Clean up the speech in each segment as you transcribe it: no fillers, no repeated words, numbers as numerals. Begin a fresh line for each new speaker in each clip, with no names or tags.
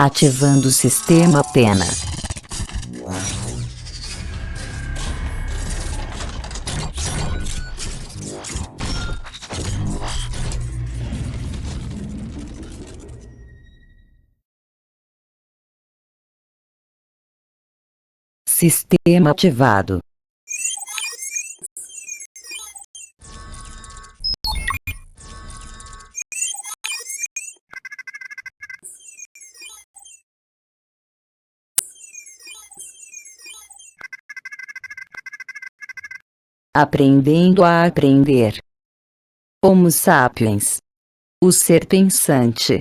Ativando o sistema Pena. Sistema ativado. Aprendendo a aprender. Homo sapiens. O ser pensante.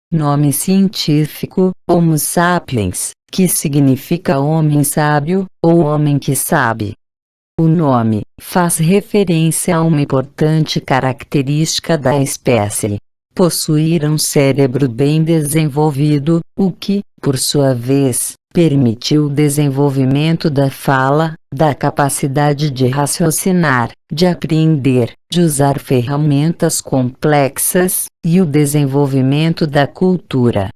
Nome científico: Homo sapiens, que significa homem sábio, ou homem que sabe. O nome faz referência a uma importante característica da espécie: possuir um cérebro bem desenvolvido, o que, por sua vez, permitiu o desenvolvimento da fala, da capacidade de raciocinar, de aprender, de usar ferramentas complexas, e o desenvolvimento da cultura.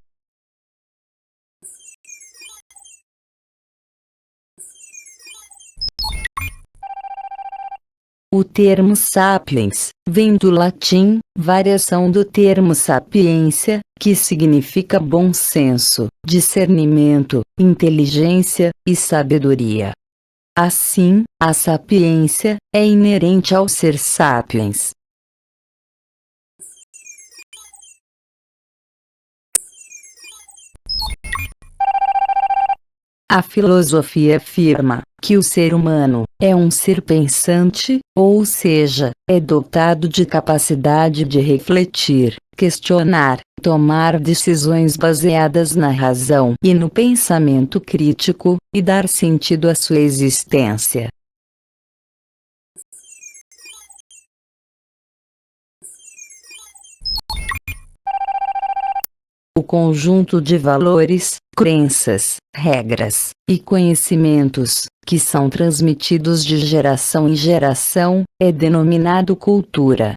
O termo sapiens vem do latim, variação do termo sapiência, que significa bom senso, discernimento, inteligência e sabedoria. Assim, a sapiência é inerente ao ser sapiens. A filosofia afirma que o ser humano é um ser pensante, ou seja, é dotado de capacidade de refletir, questionar, tomar decisões baseadas na razão e no pensamento crítico, e dar sentido à sua existência. O conjunto de valores, crenças, regras e conhecimentos, que são transmitidos de geração em geração, é denominado cultura.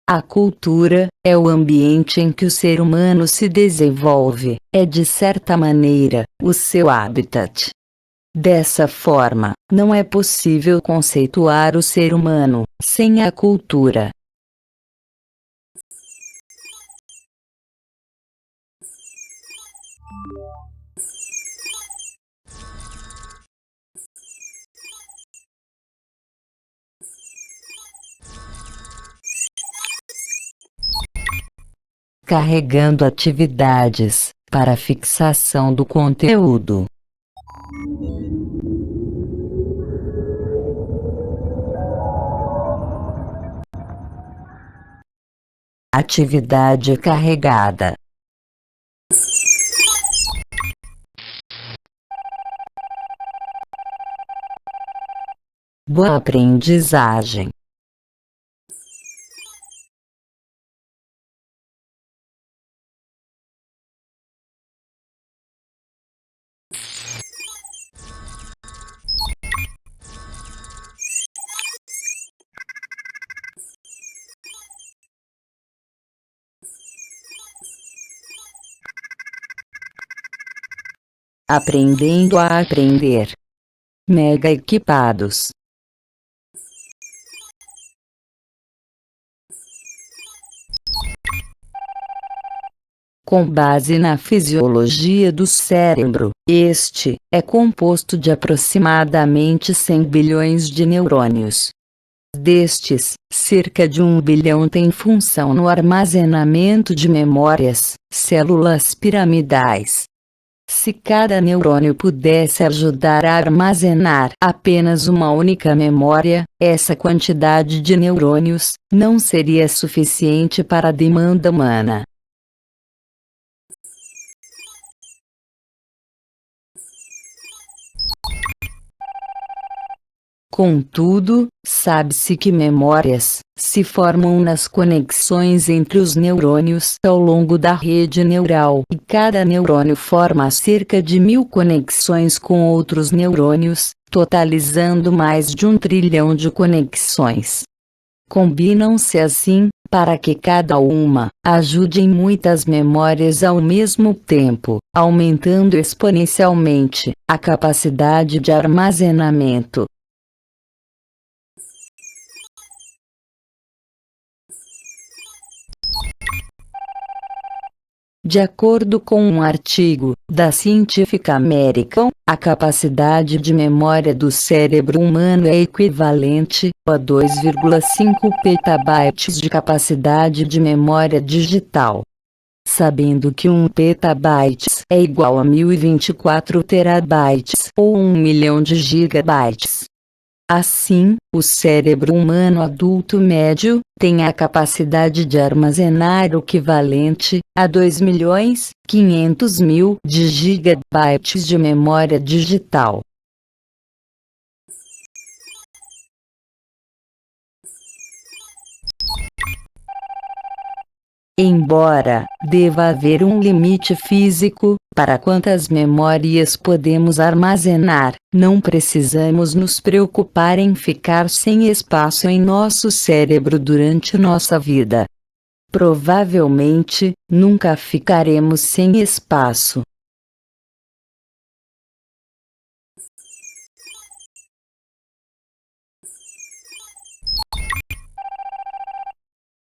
A cultura é o ambiente em que o ser humano se desenvolve, é de certa maneira, o seu habitat. Dessa forma, não é possível conceituar o ser humano sem a cultura. Carregando atividades para fixação do conteúdo. Atividade carregada. Boa aprendizagem. Aprendendo a aprender. Mega equipados. Com base na fisiologia do cérebro, este é composto de aproximadamente 100 bilhões de neurônios. Destes, cerca de 1 bilhão tem função no armazenamento de memórias, células piramidais. Se cada neurônio pudesse ajudar a armazenar apenas uma única memória, essa quantidade de neurônios não seria suficiente para a demanda humana. Contudo, sabe-se que memórias se formam nas conexões entre os neurônios ao longo da rede neural, e cada neurônio forma cerca de 1000 conexões com outros neurônios, totalizando mais de 1 trilhão de conexões. Combinam-se assim, para que cada uma ajude em muitas memórias ao mesmo tempo, aumentando exponencialmente a capacidade de armazenamento. De acordo com um artigo da Scientific American, a capacidade de memória do cérebro humano é equivalente a 2,5 petabytes de capacidade de memória digital. Sabendo que 1 petabyte é igual a 1024 terabytes ou 1 milhão de gigabytes. Assim, o cérebro humano adulto médio tem a capacidade de armazenar o equivalente a 2.500.000 de gigabytes de memória digital. Embora deva haver um limite físico para quantas memórias podemos armazenar, não precisamos nos preocupar em ficar sem espaço em nosso cérebro durante nossa vida. Provavelmente, nunca ficaremos sem espaço.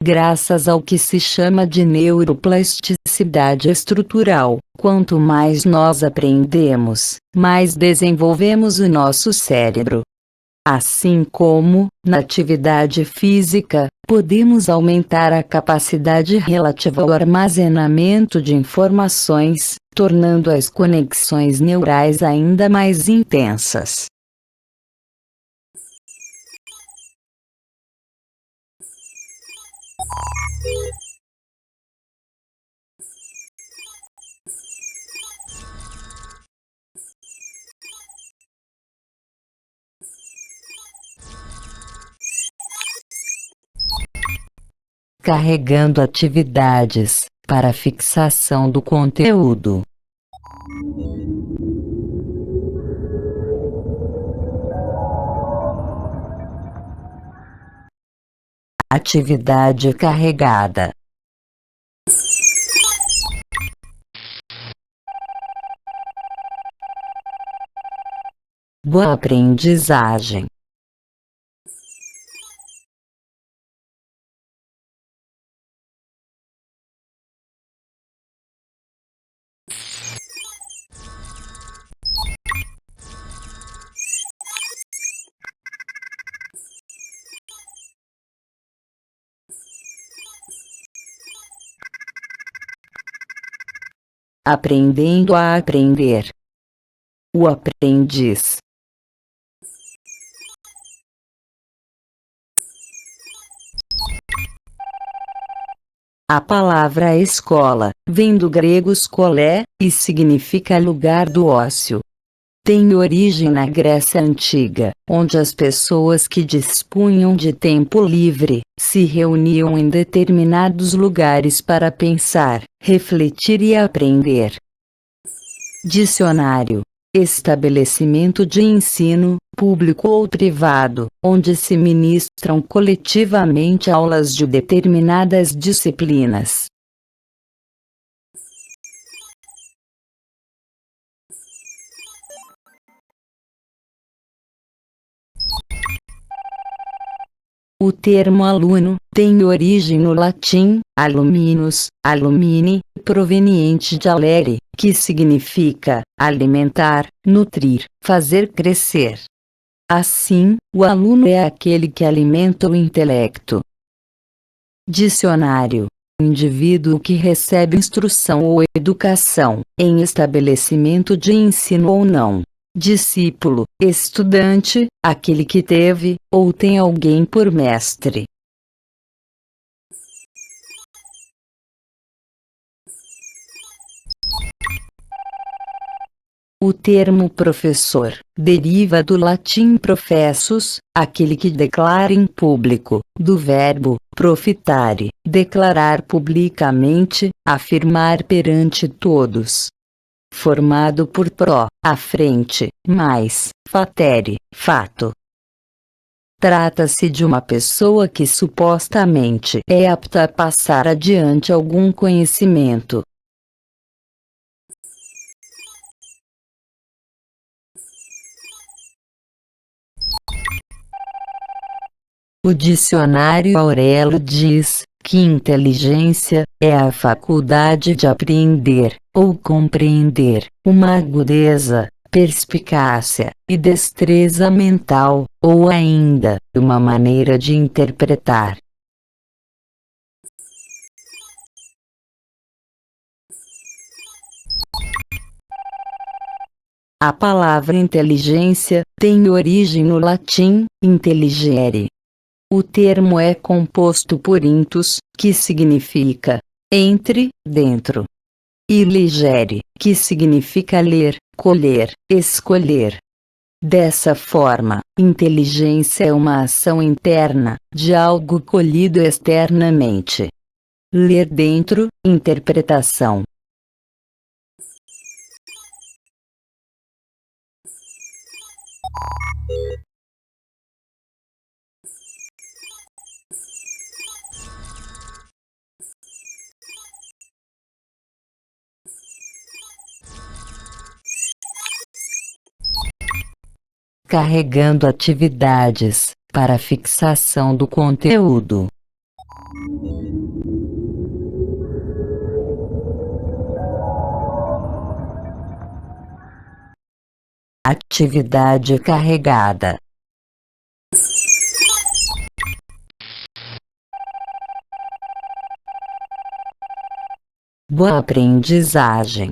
Graças ao que se chama de neuroplasticidade estrutural, quanto mais nós aprendemos, mais desenvolvemos o nosso cérebro. Assim como, na atividade física, podemos aumentar a capacidade relativa ao armazenamento de informações, tornando as conexões neurais ainda mais intensas. Carregando atividades para fixação do conteúdo. Atividade carregada. Boa aprendizagem. Aprendendo a aprender. O aprendiz. A palavra escola vem do grego skolé, e significa lugar do ócio. Tem origem na Grécia Antiga, onde as pessoas que dispunham de tempo livre se reuniam em determinados lugares para pensar, refletir e aprender. Dicionário: estabelecimento de ensino, público ou privado, onde se ministram coletivamente aulas de determinadas disciplinas. O termo aluno tem origem no latim, aluminus, alumini, proveniente de alere, que significa alimentar, nutrir, fazer crescer. Assim, o aluno é aquele que alimenta o intelecto. Dicionário: indivíduo que recebe instrução ou educação, em estabelecimento de ensino ou não. Discípulo, estudante, aquele que teve, ou tem alguém por mestre. O termo professor deriva do latim professus, aquele que declara em público, do verbo profitare, declarar publicamente, afirmar perante todos. Formado por pro, à frente, mais, fatere, fato. Trata-se de uma pessoa que supostamente é apta a passar adiante algum conhecimento. O dicionário Aurelo diz que inteligência é a faculdade de apreender, ou compreender, uma agudeza, perspicácia e destreza mental, ou ainda, uma maneira de interpretar. A palavra inteligência tem origem no latim intelligere. O termo é composto por intus, que significa entre, dentro, e ligere, que significa ler, colher, escolher. Dessa forma, inteligência é uma ação interna, de algo colhido externamente. Ler dentro, interpretação. Carregando atividades para fixação do conteúdo. Atividade carregada. Boa aprendizagem.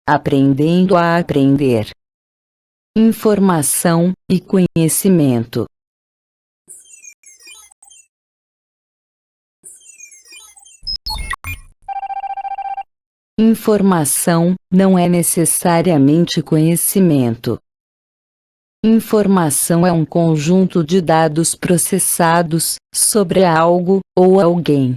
Aprendendo a aprender. Informação e conhecimento. Informação não é necessariamente conhecimento. Informação é um conjunto de dados processados sobre algo ou alguém.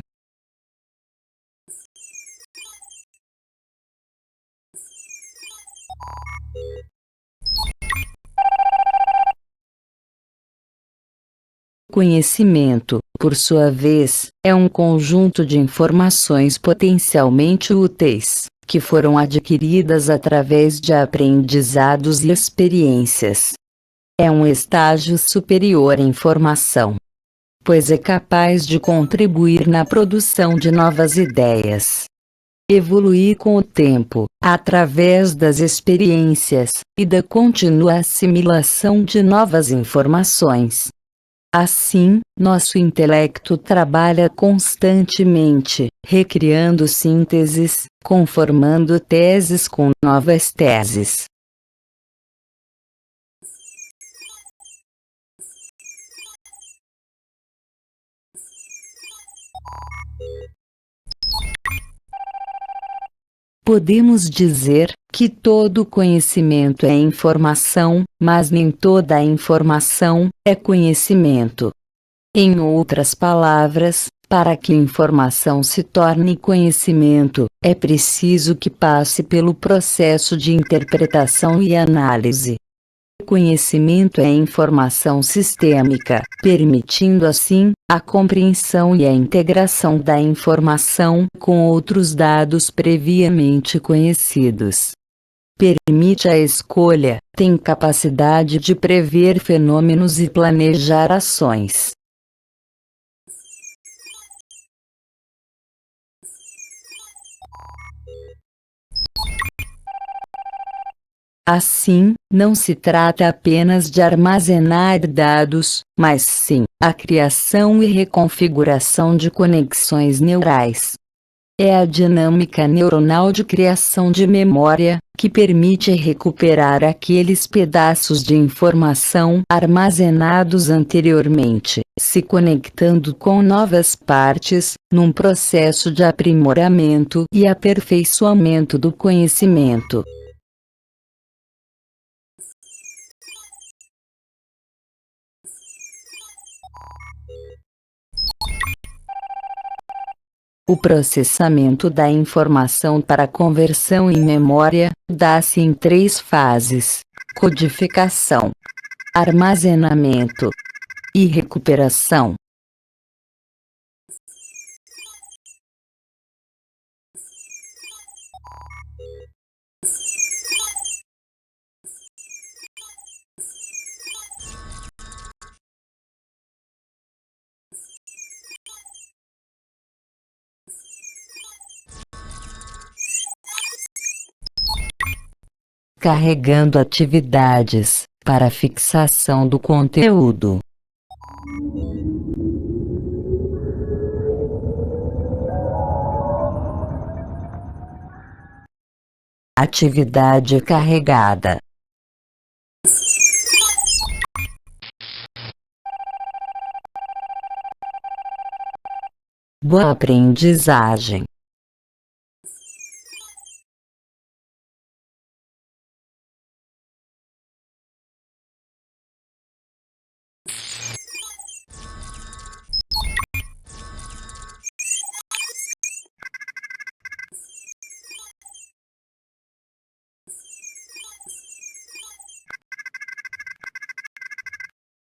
Conhecimento, por sua vez, é um conjunto de informações potencialmente úteis, que foram adquiridas através de aprendizados e experiências. É um estágio superior à informação, pois é capaz de contribuir na produção de novas ideias. Evoluir com o tempo, através das experiências, e da contínua assimilação de novas informações. Assim, nosso intelecto trabalha constantemente, recriando sínteses, conformando teses com novas teses. Podemos dizer que todo conhecimento é informação, mas nem toda a informação é conhecimento. Em outras palavras, para que informação se torne conhecimento, é preciso que passe pelo processo de interpretação e análise. Conhecimento é informação sistêmica, permitindo assim, a compreensão e a integração da informação com outros dados previamente conhecidos. permite a escolha, tem capacidade de prever fenômenos e planejar ações. Assim, não se trata apenas de armazenar dados, mas sim, a criação e reconfiguração de conexões neurais. É a dinâmica neuronal de criação de memória, que permite recuperar aqueles pedaços de informação armazenados anteriormente, se conectando com novas partes, num processo de aprimoramento e aperfeiçoamento do conhecimento. O processamento da informação para conversão em memória dá-se em 3 fases: codificação, armazenamento e recuperação. Carregando atividades para fixação do conteúdo. Atividade carregada. Boa aprendizagem.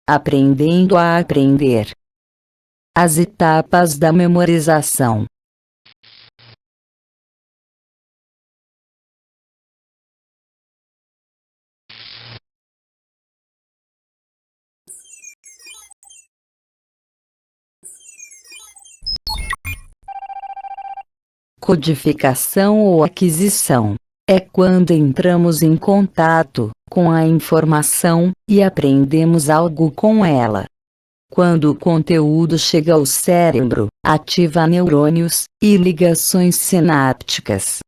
Aprendendo a aprender. As etapas da memorização. Codificação ou aquisição. É quando entramos em contato com a informação e aprendemos algo com ela. Quando o conteúdo chega ao cérebro, ativa neurônios e ligações sinápticas.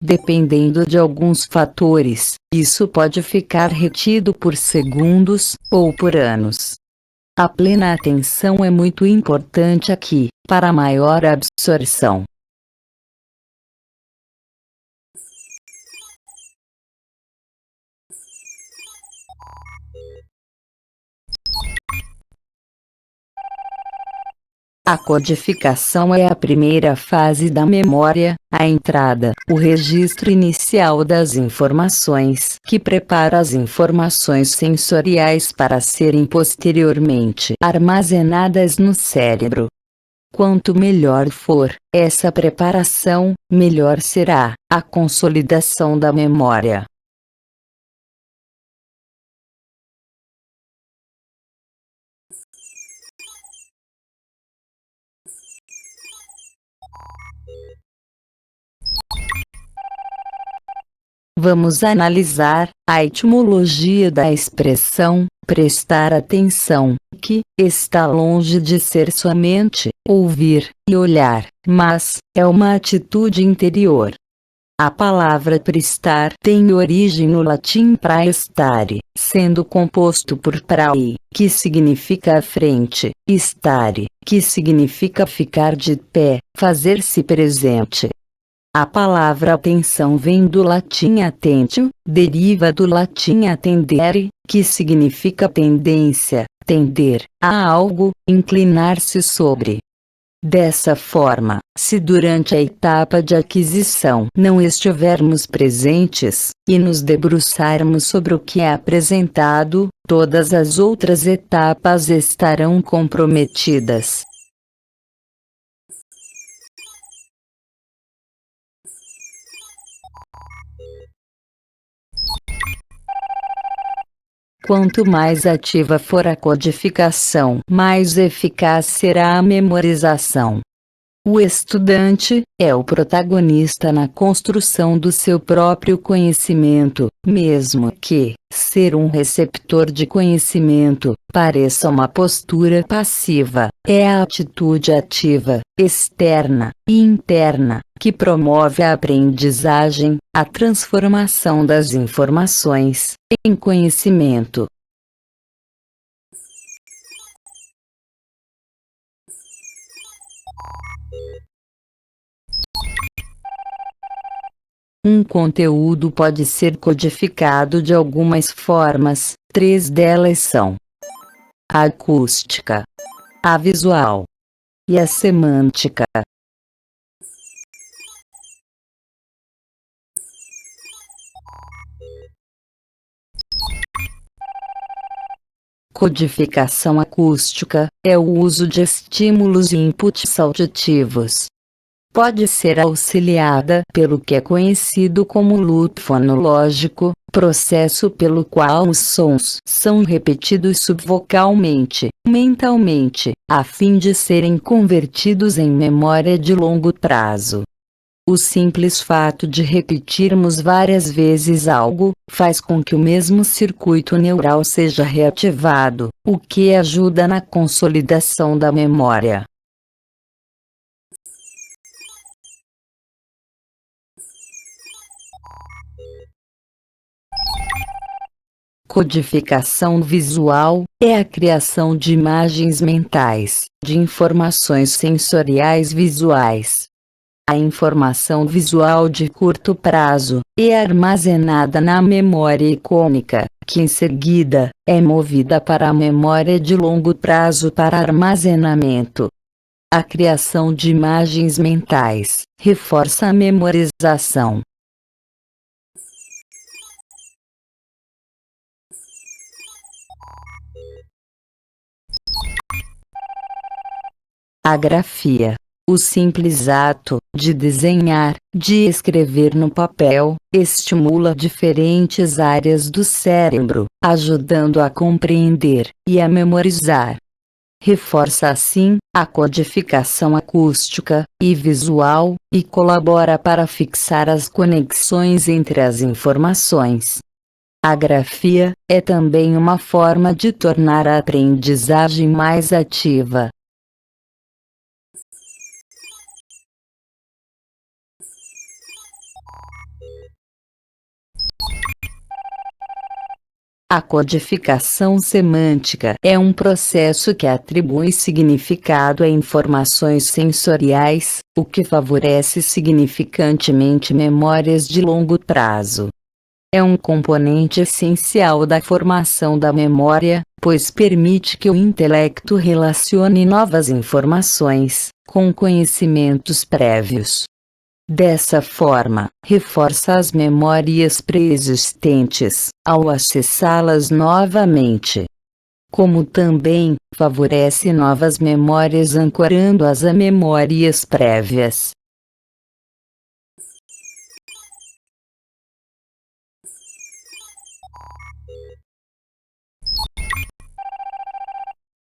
Dependendo de alguns fatores, isso pode ficar retido por segundos ou por anos. A plena atenção é muito importante aqui, para maior absorção. A codificação é a primeira fase da memória, a entrada, o registro inicial das informações, que prepara as informações sensoriais para serem posteriormente armazenadas no cérebro. Quanto melhor for essa preparação, melhor será a consolidação da memória. Vamos analisar a etimologia da expressão prestar atenção, que está longe de ser somente ouvir e olhar, mas é uma atitude interior. A palavra prestar tem origem no latim praestare, sendo composto por prae, que significa à frente, stare, que significa ficar de pé, fazer-se presente. A palavra atenção vem do latim attentio, deriva do latim attendere, que significa tendência, tender a algo, inclinar-se sobre. Dessa forma, se durante a etapa de aquisição não estivermos presentes, e nos debruçarmos sobre o que é apresentado, todas as outras etapas estarão comprometidas. Quanto mais ativa for a codificação, mais eficaz será a memorização. O estudante é o protagonista na construção do seu próprio conhecimento, mesmo que ser um receptor de conhecimento pareça uma postura passiva. É a atitude ativa, externa e interna, que promove a aprendizagem, a transformação das informações em conhecimento. Um conteúdo pode ser codificado de algumas formas, 3 delas são a acústica, a visual e a semântica. Codificação acústica é o uso de estímulos e inputs auditivos. Pode ser auxiliada pelo que é conhecido como loop fonológico, processo pelo qual os sons são repetidos subvocalmente, mentalmente, a fim de serem convertidos em memória de longo prazo. O simples fato de repetirmos várias vezes algo, faz com que o mesmo circuito neural seja reativado, o que ajuda na consolidação da memória. Codificação visual é a criação de imagens mentais, de informações sensoriais visuais. A informação visual de curto prazo é armazenada na memória icônica, que em seguida é movida para a memória de longo prazo para armazenamento. A criação de imagens mentais reforça a memorização. A grafia. O simples ato de desenhar, de escrever no papel, estimula diferentes áreas do cérebro, ajudando a compreender e a memorizar. Reforça assim a codificação acústica e visual, e colabora para fixar as conexões entre as informações. A grafia é também uma forma de tornar a aprendizagem mais ativa. A codificação semântica é um processo que atribui significado a informações sensoriais, o que favorece significantemente memórias de longo prazo. É um componente essencial da formação da memória, pois permite que o intelecto relacione novas informações com conhecimentos prévios. Dessa forma, reforça as memórias pré-existentes, ao acessá-las novamente. Como também, favorece novas memórias ancorando-as a memórias prévias.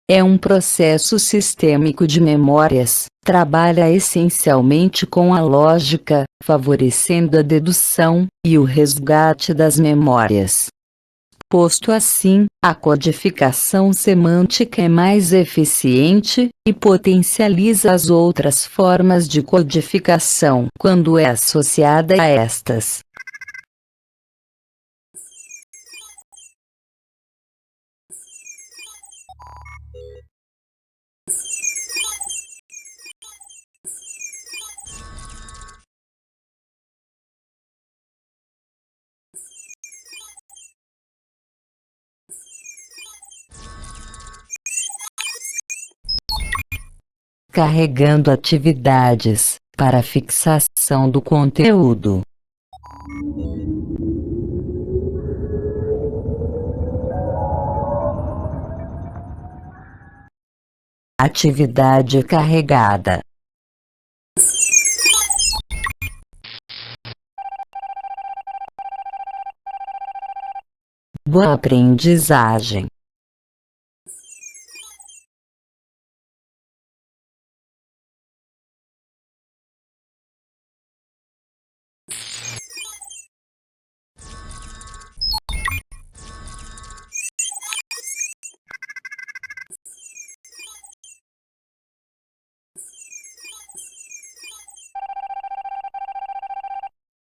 É um processo sistêmico de memórias, trabalha essencialmente com a lógica, favorecendo a dedução e o resgate das memórias. Posto assim, a codificação semântica é mais eficiente e potencializa as outras formas de codificação quando é associada a estas. Carregando atividades para fixação do conteúdo. Atividade carregada. Boa aprendizagem.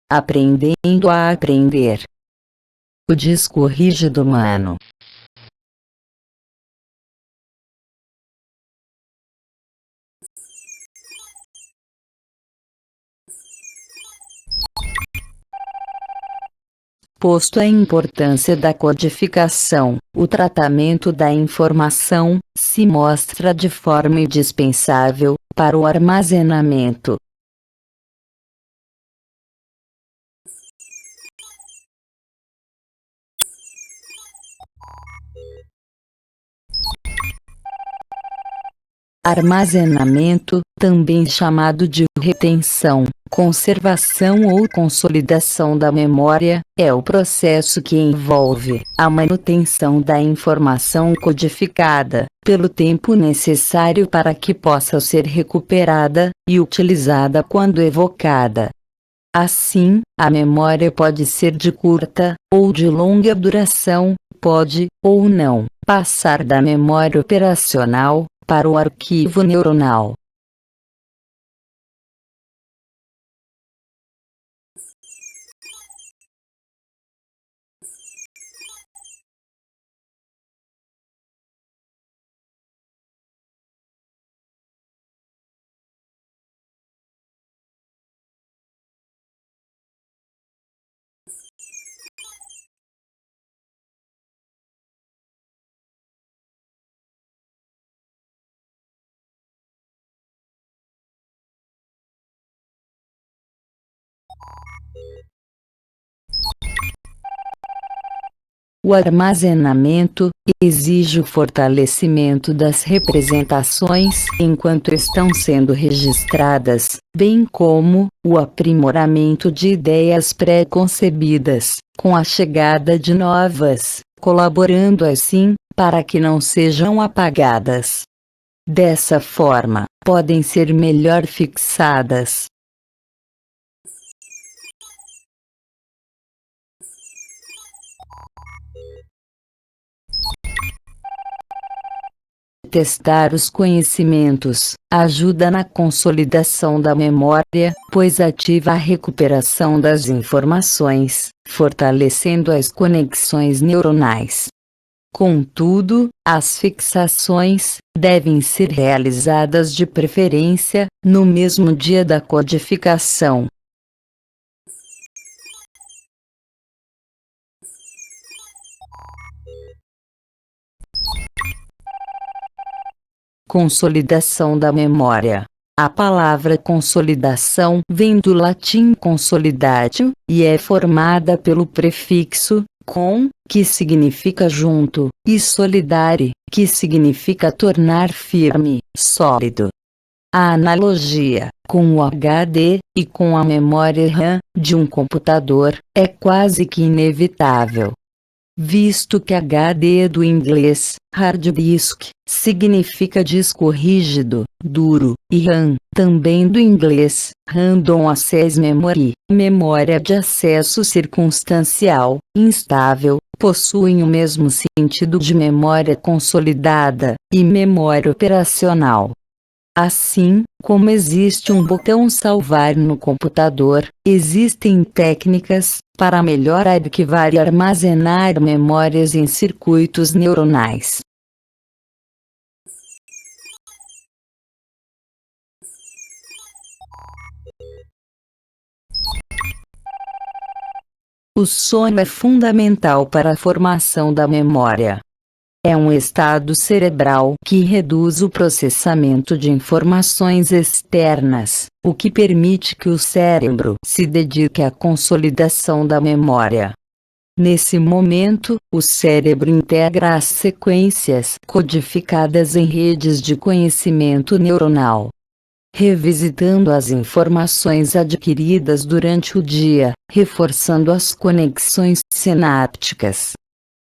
Aprendendo a aprender. O disco rígido humano. Posto a importância da codificação, o tratamento da informação se mostra de forma indispensável para o armazenamento. Armazenamento, também chamado de retenção, conservação ou consolidação da memória, é o processo que envolve a manutenção da informação codificada, pelo tempo necessário para que possa ser recuperada e utilizada quando evocada. Assim, a memória pode ser de curta ou de longa duração, pode, ou não, passar da memória operacional para o arquivo neuronal. O armazenamento exige o fortalecimento das representações enquanto estão sendo registradas, bem como o aprimoramento de ideias pré-concebidas, com a chegada de novas, colaborando assim para que não sejam apagadas. Dessa forma, podem ser melhor fixadas. Testar os conhecimentos ajuda na consolidação da memória, pois ativa a recuperação das informações, fortalecendo as conexões neuronais. Contudo, as fixações devem ser realizadas de preferência no mesmo dia da codificação. Consolidação da memória. A palavra consolidação vem do latim consolidatio, e é formada pelo prefixo com, que significa junto, e solidare, que significa tornar firme, sólido. A analogia com o HD e com a memória RAM de um computador é quase que inevitável, visto que HD é do inglês hard disk, significa disco rígido, duro, e RAM, também do inglês random access memory, memória de acesso circunstancial, instável, possuem o mesmo sentido de memória consolidada e memória operacional. Assim, como existe um botão salvar no computador, existem técnicas para melhor arquivar e armazenar memórias em circuitos neuronais. O sono é fundamental para a formação da memória. É um estado cerebral que reduz o processamento de informações externas, o que permite que o cérebro se dedique à consolidação da memória. Nesse momento, o cérebro integra as sequências codificadas em redes de conhecimento neuronal, revisitando as informações adquiridas durante o dia, reforçando as conexões sinápticas.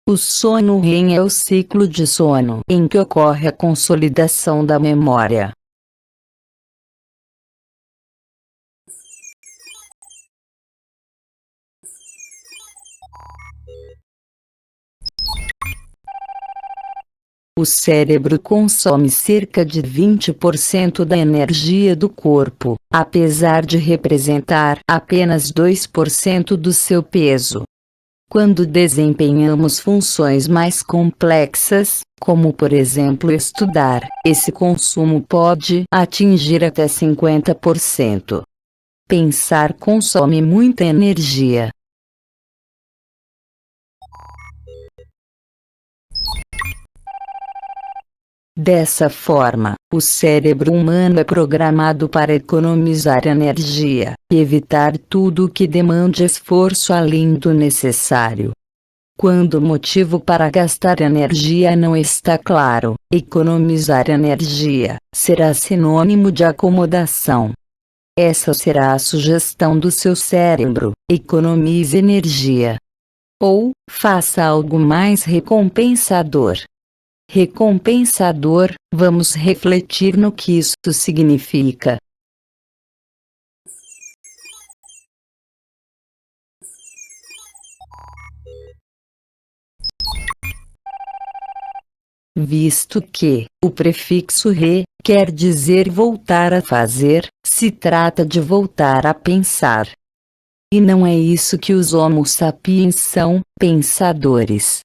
O sono REM é o ciclo de sono em que ocorre a consolidação da memória. O cérebro consome cerca de 20% da energia do corpo, apesar de representar apenas 2% do seu peso. Quando desempenhamos funções mais complexas, como por exemplo estudar, esse consumo pode atingir até 50%. Pensar consome muita energia. Dessa forma, o cérebro humano é programado para economizar energia e evitar tudo que demande esforço além do necessário. Quando o motivo para gastar energia não está claro, economizar energia será sinônimo de acomodação. Essa será a sugestão do seu cérebro: economize energia. Ou, faça algo mais recompensador. Recompensador, vamos refletir no que isso significa. Visto que o prefixo re quer dizer voltar a fazer, se trata de voltar a pensar. E não é isso que os Homo sapiens são, pensadores.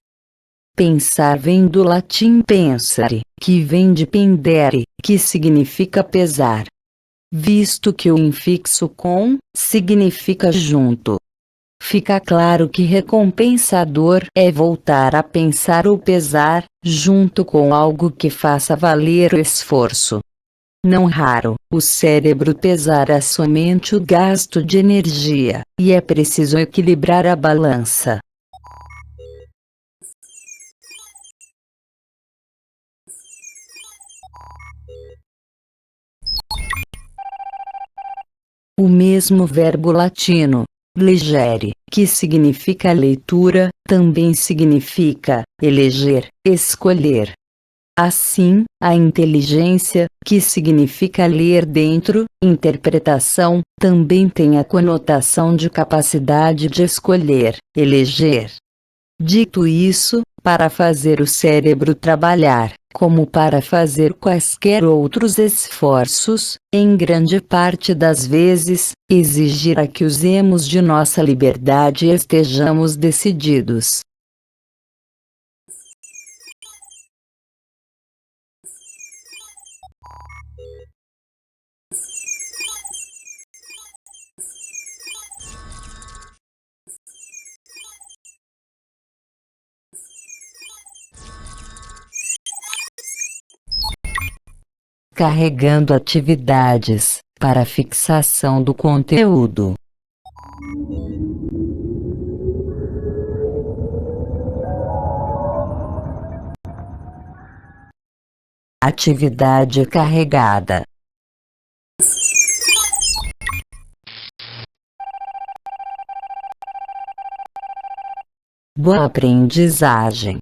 Pensar vem do latim pensare, que vem de pendere, que significa pesar. Visto que o infixo com significa junto, fica claro que recompensador é voltar a pensar ou pesar, junto com algo que faça valer o esforço. Não raro, o cérebro pesará somente o gasto de energia, e é preciso equilibrar a balança. O mesmo verbo latino, legere, que significa leitura, também significa eleger, escolher. Assim, a inteligência, que significa ler dentro, interpretação, também tem a conotação de capacidade de escolher, eleger. Dito isso, para fazer o cérebro trabalhar, como para fazer quaisquer outros esforços, em grande parte das vezes, exigirá que usemos de nossa liberdade e estejamos decididos. Carregando atividades para fixação do conteúdo. Atividade carregada. Boa aprendizagem.